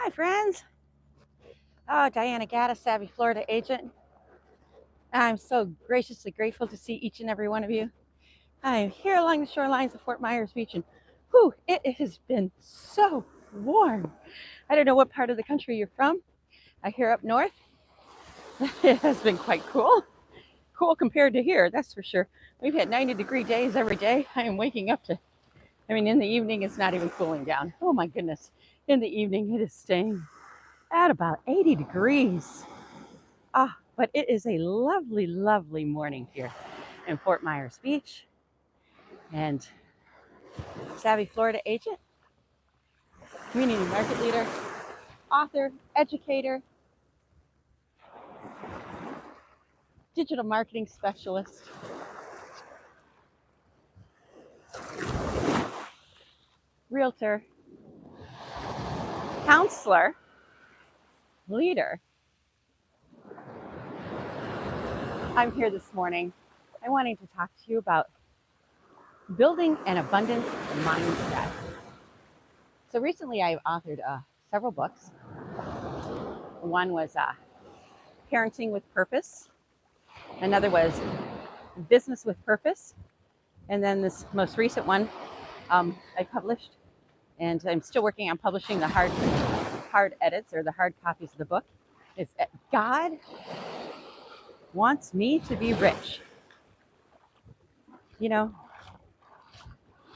Hi, friends. Oh, Diana Gaddis, Savvy Florida agent. I'm so graciously grateful to see each and every one of you. I am here along the shorelines of Fort Myers Beach, and it has been so warm. I don't know what part of the country you're from. I hear up north, it has been quite cool. Cool compared to here, that's for sure. We've had 90-degree days every day. I am waking up to, in the evening, it's not even cooling down. Oh my goodness. In the evening, it is staying at about 80 degrees. But it is a lovely, lovely morning here in Fort Myers Beach. And Savvy Florida agent, community market leader, author, educator, digital marketing specialist, realtor, counselor, leader. I'm here this morning. I wanted to talk to you about building an abundance mindset. So recently I've authored several books. One was Parenting with Purpose. Another was Business with Purpose. And then this most recent one I published, and I'm still working on publishing the hard edits or the hard copies of the book. It's God Wants Me to Be Rich. You know,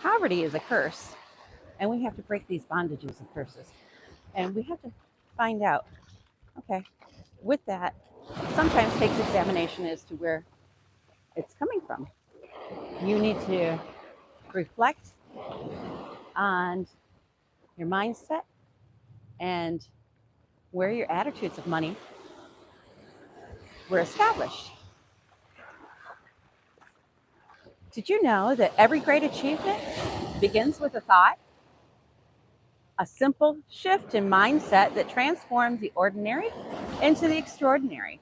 poverty is a curse, and we have to break these bondages and curses. And we have to find out, okay, with that, sometimes takes examination as to where it's coming from. You need to reflect on your mindset and where your attitudes of money were established. Did you know that every great achievement begins with a thought? A simple shift in mindset that transforms the ordinary into the extraordinary.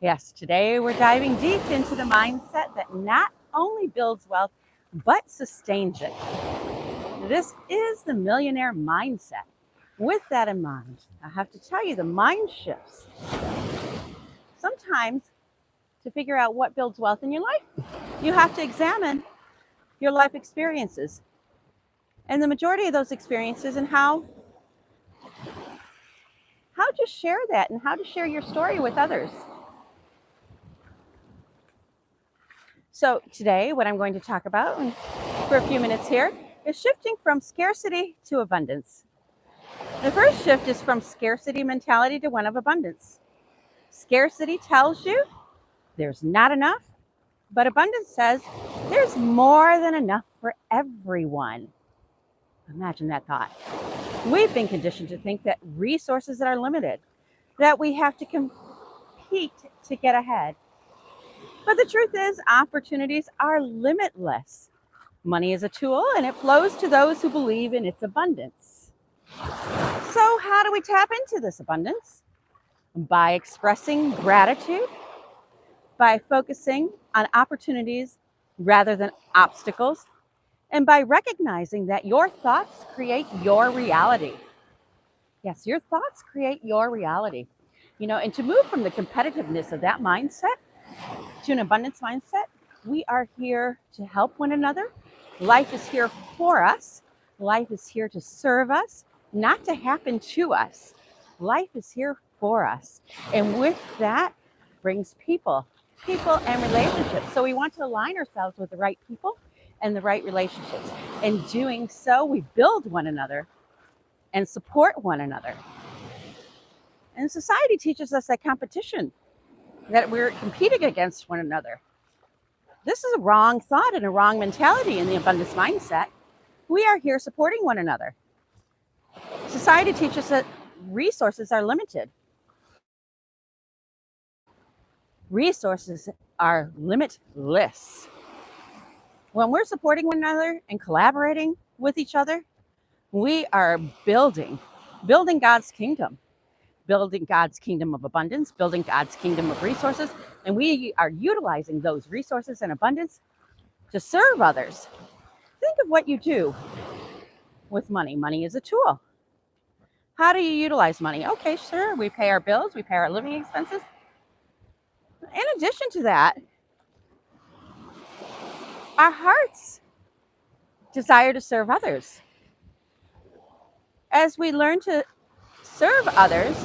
Yes, today we're diving deep into the mindset that not only builds wealth, but sustains it. This is the Millionaire mindset. With that in mind, I have to tell you the mind shifts. Sometimes to figure out what builds wealth in your life, you have to examine your life experiences and the majority of those experiences and how to share that and how to share your story with others. So today, what I'm going to talk about for a few minutes here is shifting from scarcity to abundance. The first shift is from scarcity mentality to one of abundance. Scarcity tells you there's not enough, but abundance says there's more than enough for everyone. Imagine that thought. We've been conditioned to think that resources are limited, that we have to compete to get ahead. But the truth is, opportunities are limitless. Money is a tool, and it flows to those who believe in its abundance. So how do we tap into this abundance? By expressing gratitude, by focusing on opportunities rather than obstacles, and by recognizing that your thoughts create your reality. Yes, your thoughts create your reality. And to move from the competitiveness of that mindset to an abundance mindset, we are here to help one another. Life is here for us. Life is here to serve us, not to happen to us. Life is here for us. And with that brings people and relationships. So we want to align ourselves with the right people and the right relationships. In doing so, we build one another and support one another. And society teaches us that competition, that we're competing against one another. This is a wrong thought and a wrong mentality in the abundance mindset. We are here supporting one another. Society teaches that resources are limited. Resources are limitless. When we're supporting one another and collaborating with each other, we are building God's kingdom. Building God's kingdom of abundance, building God's kingdom of resources, and we are utilizing those resources and abundance to serve others. Think of what you do with money. Money is a tool. How do you utilize money? Okay, sure, we pay our bills, we pay our living expenses. In addition to that, our hearts desire to serve others. As we learn to serve others,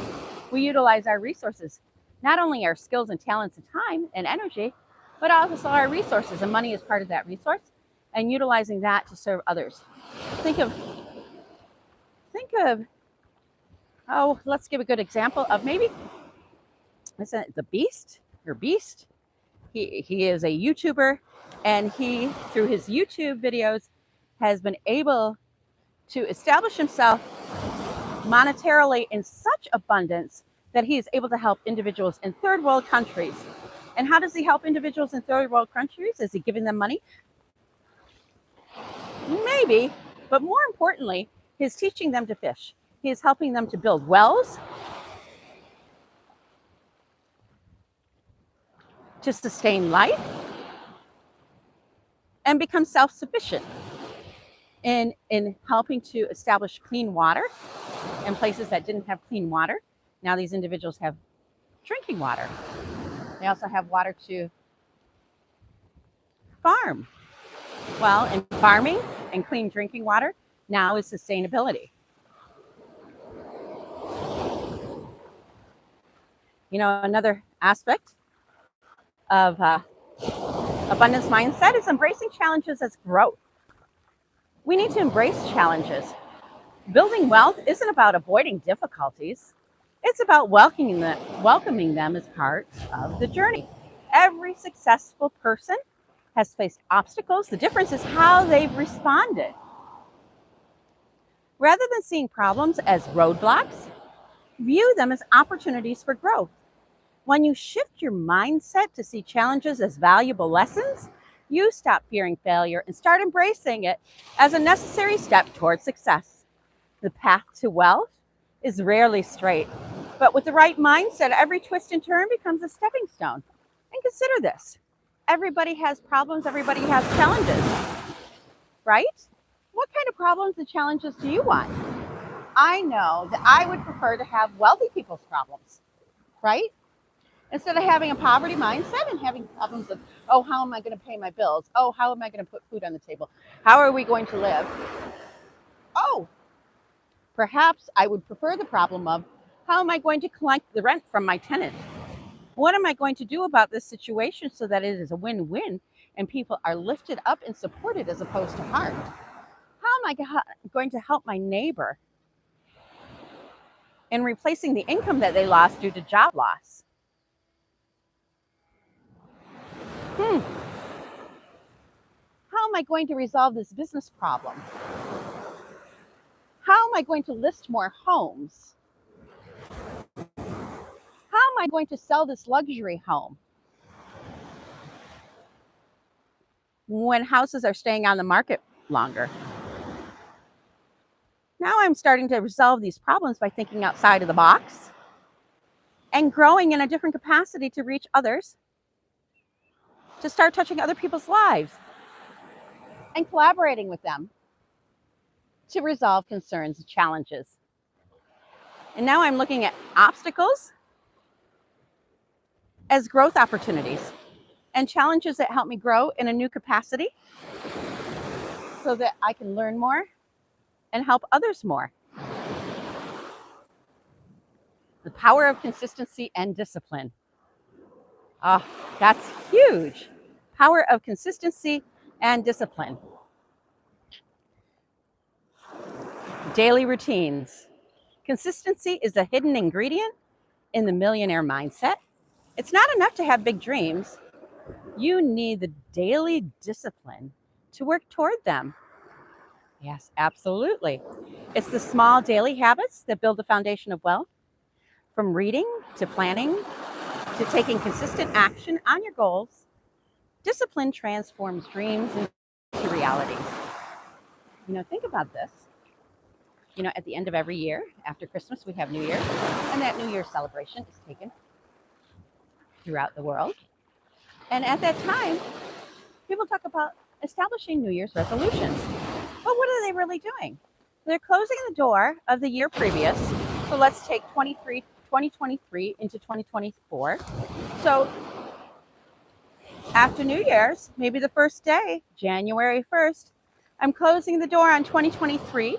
we utilize our resources, not only our skills and talents and time and energy, but also our resources. And money is part of that resource, and utilizing that to serve others. Think of, let's give a good example of maybe, isn't it the Beast or Beast? He is a YouTuber, and he, through his YouTube videos, has been able to establish himself monetarily in such abundance that he is able to help individuals in third world countries. And how does he help individuals in third world countries? Is he giving them money? Maybe, but more importantly, he's teaching them to fish. He is helping them to build wells, to sustain life, and become self-sufficient in helping to establish clean water in places that didn't have clean water. Now these individuals have drinking water. They also have water to farm. Well, in farming and clean drinking water, now is sustainability. You know, another aspect of abundance mindset is embracing challenges as growth. We need to embrace challenges. Building wealth isn't about avoiding difficulties. It's about welcoming them as part of the journey. Every successful person has faced obstacles. The difference is how they've responded. Rather than seeing problems as roadblocks, view them as opportunities for growth. When you shift your mindset to see challenges as valuable lessons, you stop fearing failure and start embracing it as a necessary step towards success. The path to wealth is rarely straight, but with the right mindset, every twist and turn becomes a stepping stone. And consider this. Everybody has problems, everybody has challenges, right? What kind of problems and challenges do you want? I know that I would prefer to have wealthy people's problems, right? Instead of having a poverty mindset and having problems of, oh, how am I going to pay my bills? Oh, how am I going to put food on the table? How are we going to live? Oh, perhaps I would prefer the problem of, how am I going to collect the rent from my tenant? What am I going to do about this situation so that it is a win-win and people are lifted up and supported as opposed to harmed? How am I going to help my neighbor in replacing the income that they lost due to job loss? How am I going to resolve this business problem? How am I going to list more homes? How am I going to sell this luxury home when houses are staying on the market longer? Now I'm starting to resolve these problems by thinking outside of the box and growing in a different capacity to reach others, to start touching other people's lives and collaborating with them to resolve concerns and challenges. And now I'm looking at obstacles as growth opportunities and challenges that help me grow in a new capacity so that I can learn more and help others more. The power of consistency and discipline. Oh, that's huge. Power of consistency and discipline. Daily routines. Consistency is a hidden ingredient in the millionaire mindset. It's not enough to have big dreams. You need the daily discipline to work toward them. Yes, absolutely. It's the small daily habits that build the foundation of wealth. From reading to planning to taking consistent action on your goals, discipline transforms dreams into reality. You know, think about this. You know, at the end of every year, after Christmas, we have New Year, and that New Year's celebration is taken throughout the world. And at that time, people talk about establishing New Year's resolutions. But what are they really doing? They're closing the door of the year previous. So let's take 2023 into 2024. So after New Year's, maybe the first day, January 1st, I'm closing the door on 2023,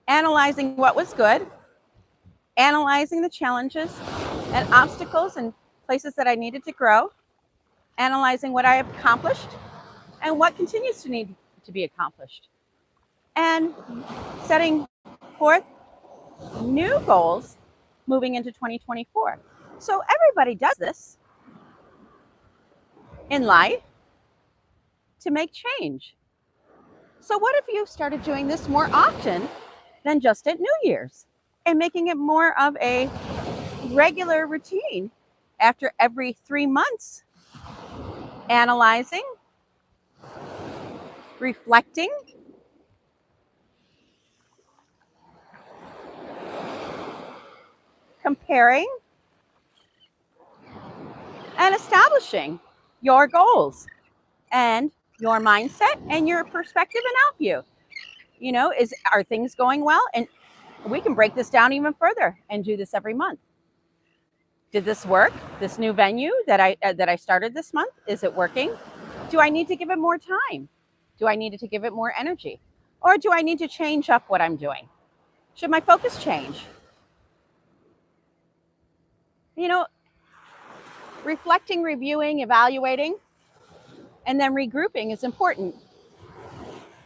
analyzing what was good, analyzing the challenges and obstacles and places that I needed to grow, analyzing what I have accomplished and what continues to need to be accomplished, and setting forth new goals moving into 2024. So everybody does this in life to make change. So what if you started doing this more often than just at New Year's and making it more of a regular routine after every 3 months, analyzing, reflecting, comparing, and establishing your goals and your mindset and your perspective and help you. Are things going well? And we can break this down even further and do this every month. Did this work? This new venue that I started this month, is it working? Do I need to give it more time? Do I need to give it more energy? Or do I need to change up what I'm doing? Should my focus change? Reflecting, reviewing, evaluating, and then regrouping is important.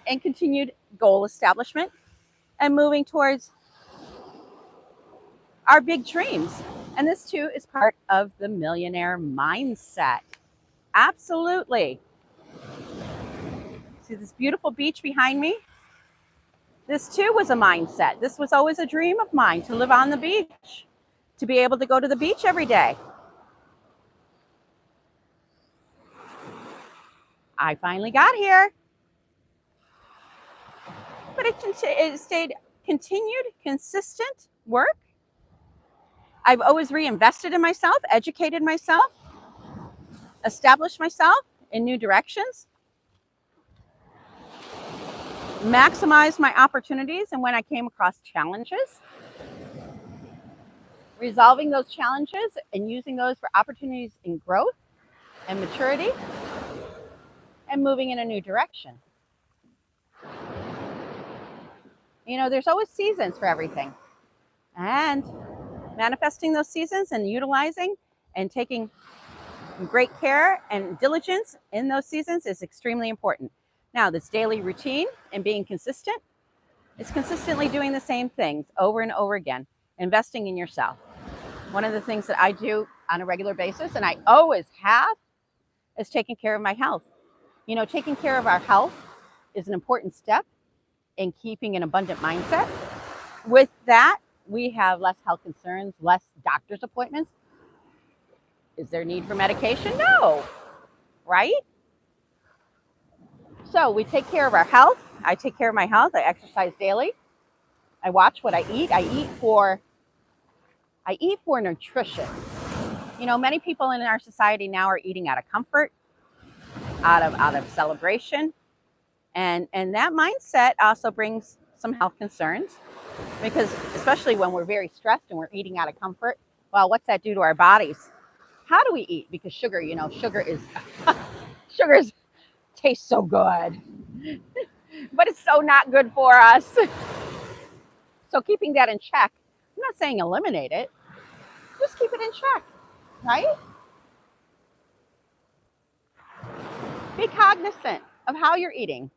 And continued goal establishment and moving towards our big dreams. And this too is part of the millionaire mindset. Absolutely. See this beautiful beach behind me? This too was a mindset. This was always a dream of mine, to live on the beach, to be able to go to the beach every day. I finally got here. But it stayed continued, consistent work. I've always reinvested in myself, educated myself, established myself in new directions, maximized my opportunities, and when I came across challenges, resolving those challenges and using those for opportunities in growth and maturity and moving in a new direction. There's always seasons for everything. And manifesting those seasons and utilizing and taking great care and diligence in those seasons is extremely important. Now, this daily routine and being consistent is consistently doing the same things over and over again, investing in yourself. One of the things that I do on a regular basis, and I always have, is taking care of my health. Taking care of our health is an important step in keeping an abundant mindset. With that, we have less health concerns, less doctor's appointments. Is there need for medication? No, right? So we take care of our health. I take care of my health. I exercise daily. I watch what I eat. I eat for nutrition. Many people in our society now are eating out of comfort, out of celebration. And that mindset also brings some health concerns, because especially when we're very stressed and we're eating out of comfort, well, what's that do to our bodies? How do we eat? Because sugar tastes so good, but it's so not good for us. So keeping that in check, I'm not saying eliminate it, just keep it in check, right? Be cognizant of how you're eating.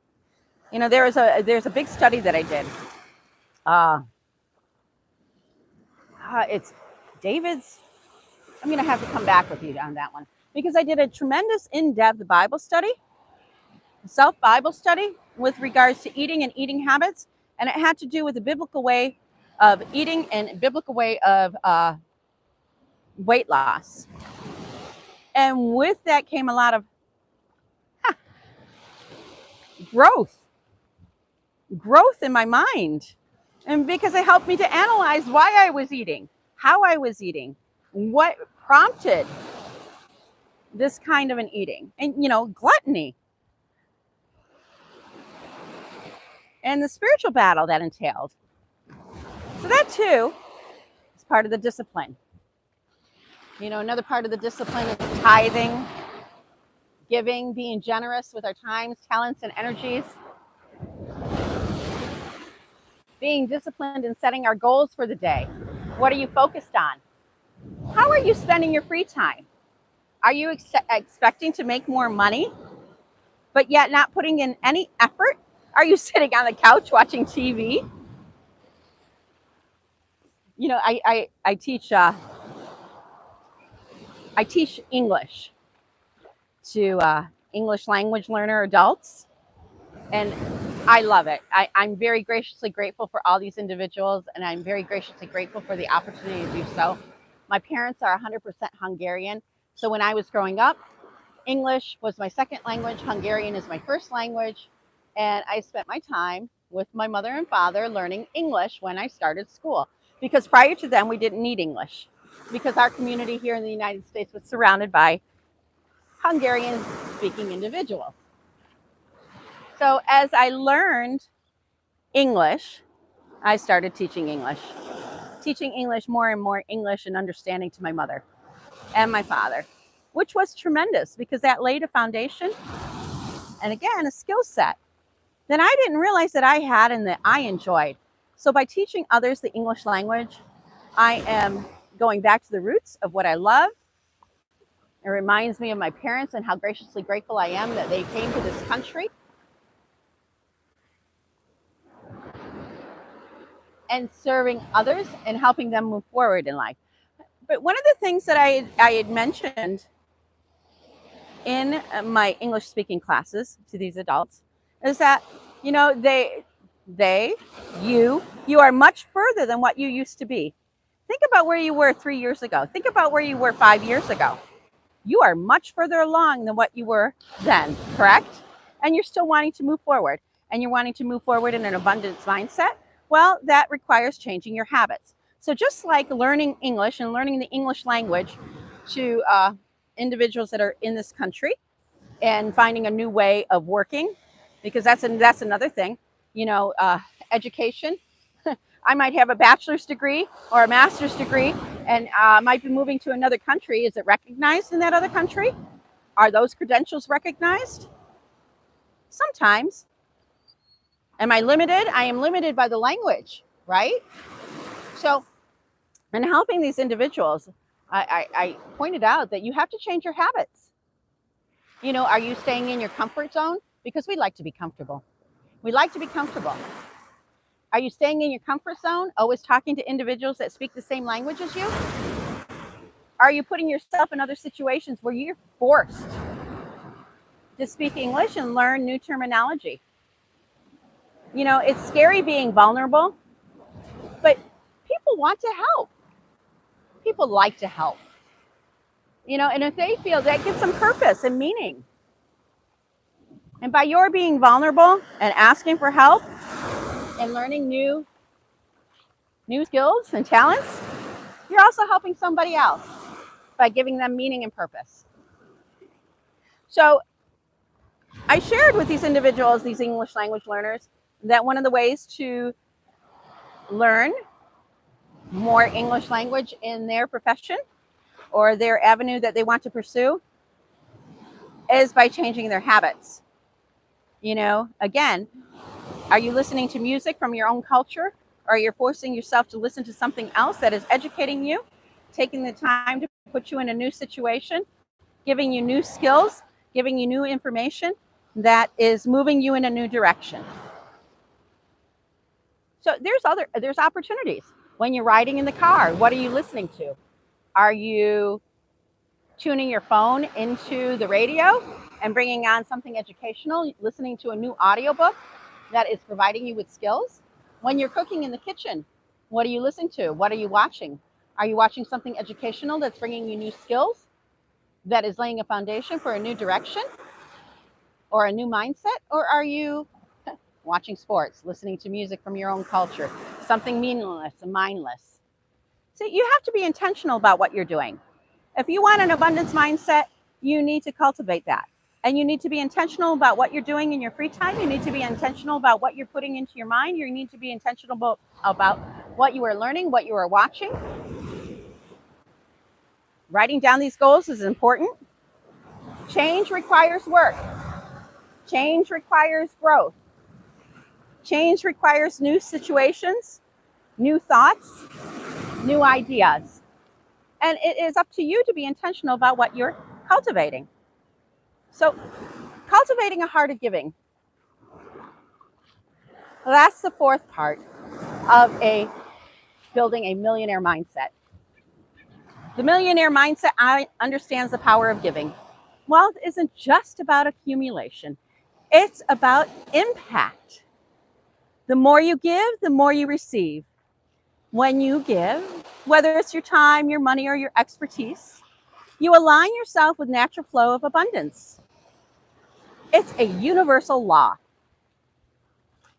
There's a big study that I did. It's David's. I'm going to have to come back with you on that one, because I did a tremendous in-depth Bible study, self-Bible study with regards to eating and eating habits. And it had to do with the biblical way of eating and biblical way of weight loss. And with that came a lot of growth in my mind. And because it helped me to analyze why I was eating, how I was eating, what prompted this kind of an eating, and gluttony. and the spiritual battle that entailed. So that too is part of the discipline. Another part of the discipline is tithing, giving, being generous with our times, talents, and energies. Being disciplined in setting our goals for the day. What are you focused on? How are you spending your free time? Are you expecting to make more money, but yet not putting in any effort? Are you sitting on the couch watching TV? I teach English to English language learner adults, and I love it. I'm very graciously grateful for all these individuals, and I'm very graciously grateful for the opportunity to do so. My parents are 100% Hungarian, so when I was growing up, English was my second language, Hungarian is my first language, and I spent my time with my mother and father learning English when I started school, because prior to them, we didn't need English, because our community here in the United States was surrounded by Hungarian-speaking individuals. So as I learned English, I started teaching English more and more English and understanding to my mother and my father, which was tremendous because that laid a foundation and, again, a skill set that I didn't realize that I had and that I enjoyed. So by teaching others the English language, I am going back to the roots of what I love. It reminds me of my parents and how graciously grateful I am that they came to this country and serving others and helping them move forward in life. But one of the things that I had mentioned in my English speaking classes to these adults is that, you are much further than what you used to be. Think about where you were 3 years ago. Think about where you were 5 years ago. You are much further along than what you were then, correct? And you're still wanting to move forward, and you're wanting to move forward in an abundance mindset. Well, that requires changing your habits. So just like learning English and learning the English language to individuals that are in this country and finding a new way of working, because that's another thing, education. I might have a bachelor's degree or a master's degree and might be moving to another country. Is it recognized in that other country? Are those credentials recognized? Sometimes. Am I limited? I am limited by the language, right? So, in helping these individuals, I pointed out that you have to change your habits. Are you staying in your comfort zone? Because we like to be comfortable. We like to be comfortable. Are you staying in your comfort zone, always talking to individuals that speak the same language as you? Are you putting yourself in other situations where you're forced to speak English and learn new terminology? It's scary being vulnerable, but people want to help. People like to help. And if they feel that gives them purpose and meaning. And by your being vulnerable and asking for help and learning new skills and talents, you're also helping somebody else by giving them meaning and purpose. So I shared with these individuals, these English language learners, that one of the ways to learn more English language in their profession or their avenue that they want to pursue is by changing their habits. Again, are you listening to music from your own culture, or are you forcing yourself to listen to something else that is educating you, taking the time to put you in a new situation, giving you new skills, giving you new information that is moving you in a new direction? So there's opportunities. When you're riding in the car, what are you listening to? Are you tuning your phone into the radio and bringing on something educational, listening to a new audiobook that is providing you with skills? When you're cooking in the kitchen, what do you listen to? What are you watching? Are you watching something educational that's bringing you new skills, that is laying a foundation for a new direction or a new mindset? Or are you watching sports, listening to music from your own culture, something meaningless and mindless? So you have to be intentional about what you're doing. If you want an abundance mindset, you need to cultivate that. And you need to be intentional about what you're doing in your free time. You need to be intentional about what you're putting into your mind. You need to be intentional about what you are learning, what you are watching. Writing down these goals is important. Change requires work. Change requires growth. Change requires new situations, new thoughts, new ideas. And it is up to you to be intentional about what you're cultivating. So, cultivating a heart of giving. That's the fourth part of building a millionaire mindset. The millionaire mindset understands the power of giving. Wealth isn't just about accumulation. It's about impact. The more you give, the more you receive. When you give, whether it's your time, your money, or your expertise, you align yourself with natural flow of abundance. It's a universal law.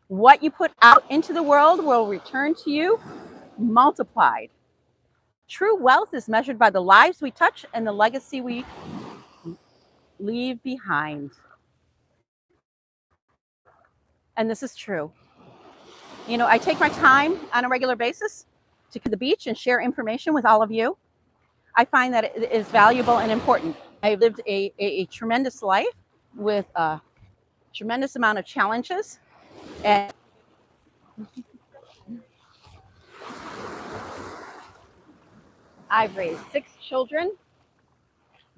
What you put out into the world will return to you multiplied. True wealth is measured by the lives we touch and the legacy we leave behind. And this is true. You know, I take my time on a regular basis to go to the beach and share information with all of you. I find that it is valuable and important. I've lived a tremendous life with a tremendous amount of challenges. And I've raised 6 children,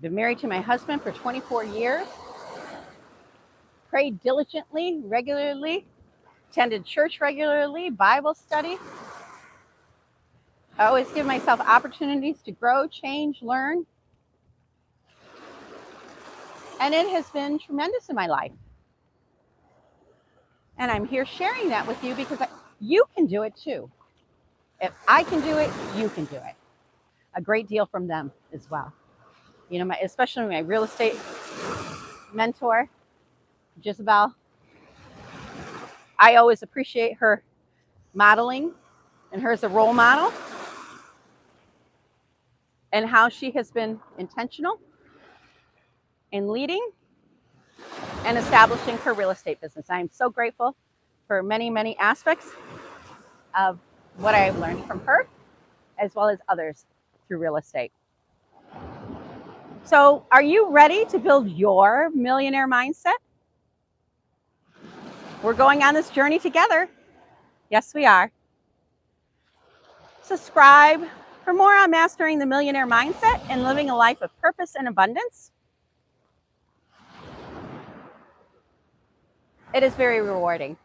been married to my husband for 24 years, prayed diligently, regularly, attended church regularly, Bible study. I always give myself opportunities to grow, change, learn. And it has been tremendous in my life. And I'm here sharing that with you because you can do it too. If I can do it, you can do it. A great deal from them as well. You know, especially my real estate mentor, Jezebel. I always appreciate her modeling and her as a role model and how she has been intentional in leading and establishing her real estate business. I am so grateful for many, many aspects of what I have learned from her, as well as others through real estate. So, are you ready to build your millionaire mindset? We're going on this journey together. Yes, we are. Subscribe for more on mastering the millionaire mindset and living a life of purpose and abundance. It is very rewarding.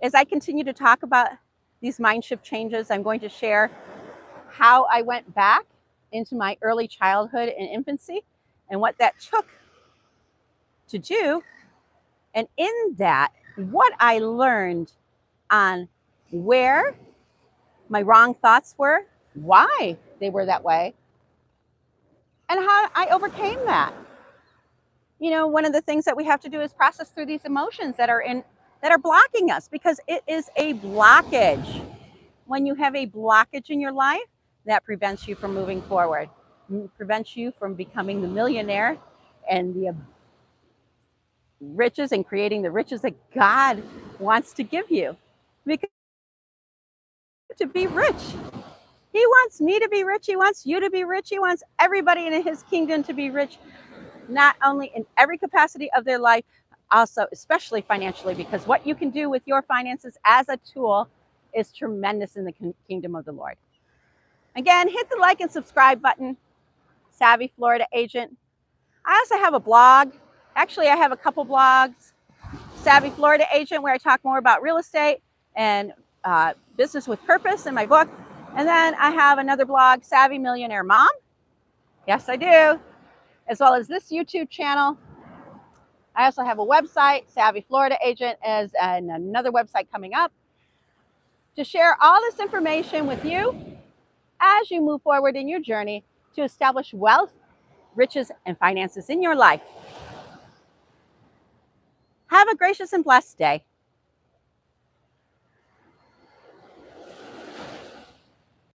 As I continue to talk about these mind shift changes, I'm going to share how I went back into my early childhood and infancy and what that took to do. And in that, what I learned on where my wrong thoughts were, why they were that way, and how I overcame that. You know, one of the things that we have to do is process through these emotions that are blocking us, because it is a blockage. When you have a blockage in your life, that prevents you from moving forward, prevents you from becoming the millionaire and the riches and creating the riches that God wants to give you. Because to be rich, He wants me to be rich. He wants you to be rich. He wants everybody in His kingdom to be rich, not only in every capacity of their life, also especially financially, because what you can do with your finances as a tool is tremendous in the kingdom of the Lord. Again, hit the like and subscribe button. Savvy Florida Agent. I also have a blog. Actually, I have a couple blogs. Savvy Florida Agent, where I talk more about real estate and business with purpose in my book. And then I have another blog, Savvy Millionaire Mom. Yes, I do. As well as this YouTube channel. I also have a website, Savvy Florida Agent, and another website coming up to share all this information with you as you move forward in your journey to establish wealth, riches, and finances in your life. Have a gracious and blessed day.